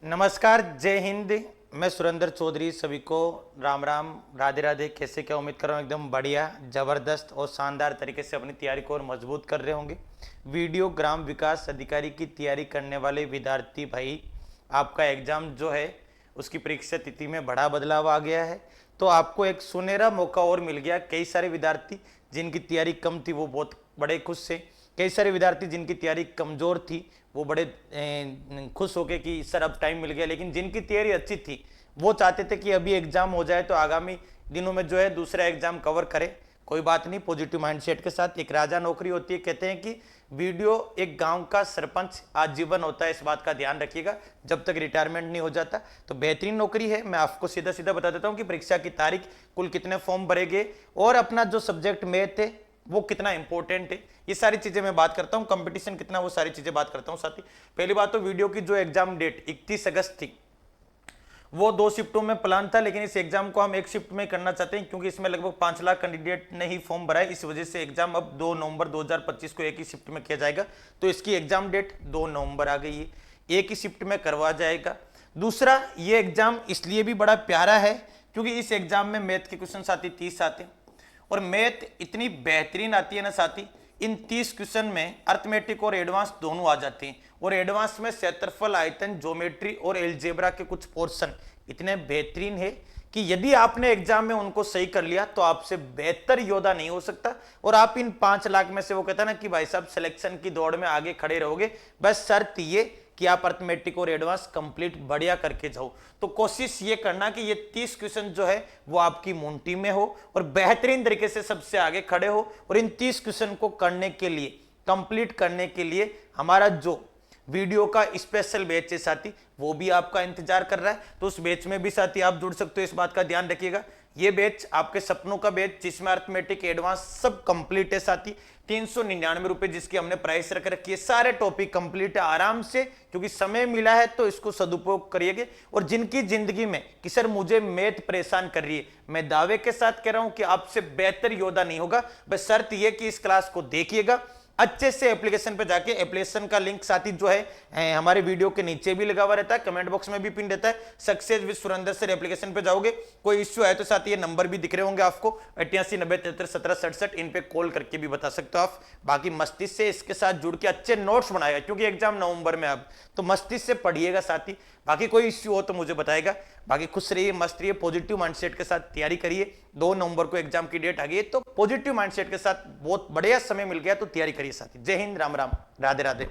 नमस्कार, जय हिंद। मैं सुरेंद्र चौधरी, सभी को राम राम, राधे राधे। कैसे क्या उम्मीद कर रहा हूँ एकदम बढ़िया, ज़बरदस्त और शानदार तरीके से अपनी तैयारी को और मजबूत कर रहे होंगे। वीडियो ग्राम विकास अधिकारी की तैयारी करने वाले विद्यार्थी भाई, आपका एग्जाम जो है उसकी परीक्षा तिथि में बड़ा बदलाव आ गया है। तो आपको एक सुनहरा मौका और मिल गया। कई सारे विद्यार्थी जिनकी तैयारी कम थी वो बहुत बड़े खुश से, कई सारे विद्यार्थी जिनकी तैयारी कमज़ोर थी वो बड़े खुश होके कि सर अब टाइम मिल गया। लेकिन जिनकी तैयारी अच्छी थी वो चाहते थे कि अभी एग्जाम हो जाए तो आगामी दिनों में जो है दूसरा एग्जाम कवर करें। कोई बात नहीं, पॉजिटिव माइंडसेट के साथ एक राजा नौकरी होती है। कहते हैं कि वीडियो एक गांव का सरपंच आजीवन होता है, इस बात का ध्यान रखिएगा जब तक रिटायरमेंट नहीं हो जाता। तो बेहतरीन नौकरी है। मैं आपको सीधा सीधा बता देता हूं कि परीक्षा की तारीख, कुल कितने फॉर्म भरेंगे और अपना जो सब्जेक्ट मैथ है वो कितना इंपॉर्टेंट है, ये सारी चीजें मैं बात करता हूं। कंपटीशन कितना, वो सारी चीजें बात करता हूं साथी। पहली बात तो वीडियो की जो एग्जाम डेट 31 अगस्त थी वो 2 शिफ्टों में प्लान था, लेकिन इस एग्जाम को हम एक शिफ्ट में करना चाहते हैं क्योंकि इसमें लगभग 5 लाख कैंडिडेट ने ही फॉर्म भरा है। इस वजह से एग्जाम अब 2 नवंबर 2025 को एक ही शिफ्ट में किया जाएगा। तो इसकी एग्जाम डेट 2 नवंबर आ गई है, एक ही शिफ्ट में करवा जाएगा। दूसरा, ये एग्जाम इसलिए भी बड़ा प्यारा है क्योंकि इस एग्जाम में मैथ के क्वेश्चन आते 30 आते हैं और मैथ इतनी बेहतरीन आती है ना साथी, इन 30 क्वेश्चन में अर्थमेटिक और एडवांस दोनों आ जाते हैं। और एडवांस में क्षेत्रफल, आयतन, ज्योमेट्री और एलजेब्रा के कुछ पोर्शन इतने बेहतरीन है कि यदि आपने एग्जाम में उनको सही कर लिया तो आपसे बेहतर योद्धा नहीं हो सकता। और आप इन 5 लाख में से, वो कहता है ना कि भाई साहब सिलेक्शन की दौड़ में आगे खड़े रहोगे, बस शर्त ये कि आप अर्थमेटिक और एडवांस कंप्लीट बढ़िया करके जाओ। तो कोशिश ये करना कि ये 30 क्वेश्चन जो है वो आपकी मुंठी में हो और बेहतरीन तरीके से सबसे आगे खड़े हो। और इन 30 क्वेश्चन को करने के लिए, कंप्लीट करने के लिए हमारा जो वीडियो का स्पेशल बैच है साथी, वो भी आपका इंतजार कर रहा है। तो उस बैच में भी साथी आप जुड़ सकते हो, इस बात का ध्यान रखिएगा। ये बैच आपके सपनों का बैच, जिसमें अर्थमेटिक, एडवांस सब कंप्लीट है साथी। 399 रुपए जिसकी हमने प्राइस रख रखी है। सारे टॉपिक कंप्लीट है आराम से, क्योंकि समय मिला है तो इसको सदुपयोग करिएगा। और जिनकी जिंदगी में कि सर मुझे मैथ परेशान कर रही है, मैं दावे के साथ कह रहा हूं कि आपसे बेहतर योद्धा नहीं होगा। बस शर्त यह कि इस क्लास को देखिएगा अच्छे से। एप्लीकेशन पे जाके, एप्लीकेशन का लिंक साथी जो है हमारे वीडियो के नीचे भी लगा हुआ रहता है, कमेंट बॉक्स में भी पिन रहता है। Success with Surendra sir application पे जाओगे, कोई इश्यू है तो साथी ये नंबर भी दिख रहे होंगे आपको, 88 90 73 17 67। इन पे कॉल करके भी बता सकते हो आप। बाकी मस्ती से इसके साथ जुड़ के अच्छे नोट्स बनाएगा क्योंकि एग्जाम नवंबर में अब, तो मस्ती से पढ़िएगा साथी। बाकी कोई इश्यू हो तो मुझे बताएगा। बाकी खुश रहिए, मस्त रहिए, पॉजिटिव माइंडसेट के साथ तैयारी करिए। 2 नवंबर को एग्जाम की डेट आ गई है, तो पॉजिटिव माइंडसेट के साथ बहुत बढ़िया समय मिल गया, तो तैयारी करिए साथी। जय हिंद, राम राम, राधे राधे।